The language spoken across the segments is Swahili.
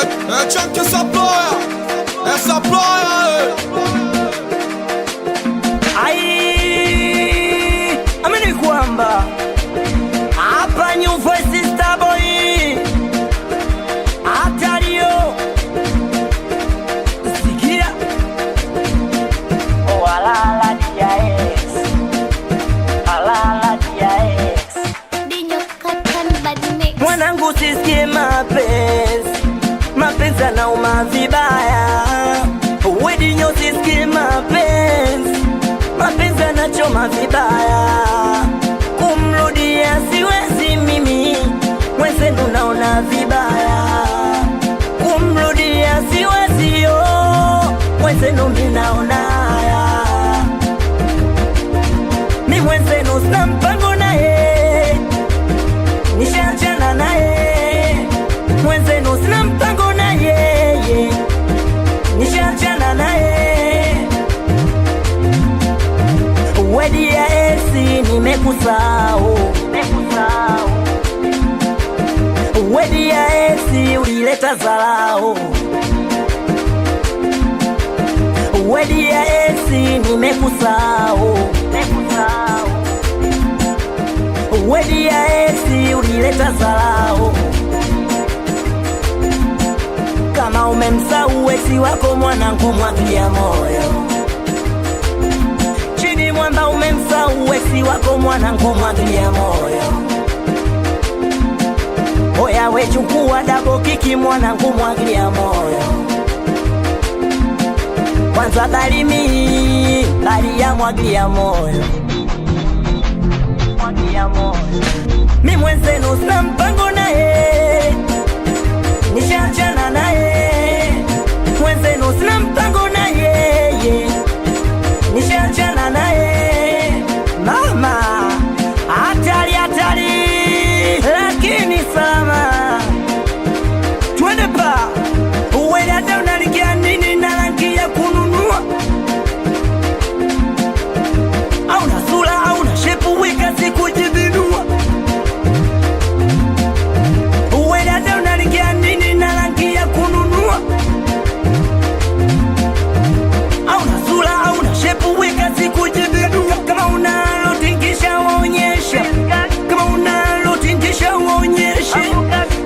Chunky supplier, supplier. Ai, amini kwamba hapa New Voice Star Boy Atario sikia walala DJs alala DJs Dinyo Cotton Bad Mix. mwanangu sisikie mapenzi anauma vibaya. Dinyo sisikie mapenzi anachoma vibaya. Kumrudia siwezi mimi, mwenzenu naona vibaya. Kumrudia siwezi yo, mwenzenu minaona haya. Mi mwenzenu sina mpango naye, nishaachana naye. Mwenzenu sina mpango naye, nishaachana naye. Wedi ya esi nimekusahau, wedi ya esi ulileta zarau. Wedi ya esi nimekusahau, wedi ya esi ulileta zarau. Kama umemsahau esi wako mwanangu, mwagilia moyo. Chini mwamba umemsahau esi wako mwanangu, mwagilia moyo. Oya we chukua dabo kiki mwanangu, mwagilia moyo. Kwanza bali ya mwagilia moyo, mwagilia moyo. Mi mwenzenu sina mpango naye, nishaachana naye. Mwenzenu sina mpango naye, nishaachana naye. Mama hatari hatari, lakini salama. Twende pa uwe dada, unalikia nini na rangi ya kununua? Au na sura au na shepu, wika sikujibinua. Uwe dada, unalikia nini na rangi ya kununua? Au na sura au na shepu, wika sikujibinua. Kama unalotingisha waonyesha, kama unalotingisha waonyesha,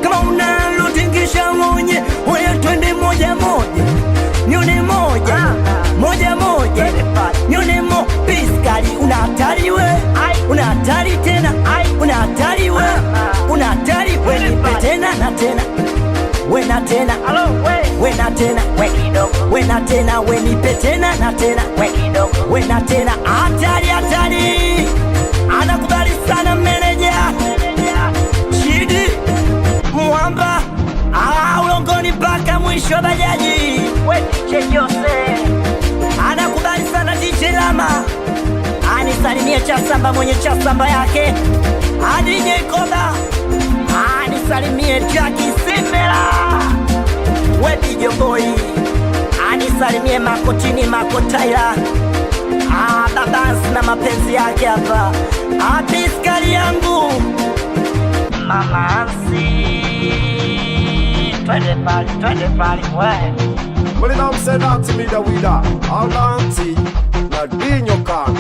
kama unalotingisha waonyesha. Oya twende moja moja, nyone moja moja moja, nyone mo piskali. Una hatari we, una hatari tena, una hatari we, una hatari we. Nipe tena na tena, we na tena, we na tena, we kidogo, we na tena, we nipe tena na tena, we kidogo, we na tena. Hatari hatari, anakubali sana meneja Chidi Mwamba, ulongoni mpaka mwisho bajaji. We DJ Jose anakubali sana DJ Lama, anisalimie Chasamba mwenye Chasamba yake. DJ Koda anisalimie Jackie Simela. We DJ Boy anisalimie Makotini Makotaila. Babas na mapenzi yake hapa. Piskali yangu Mama Ansi, twende pali we. Well, it don't say that to me that we da. All auntie, na Dinyo Khan.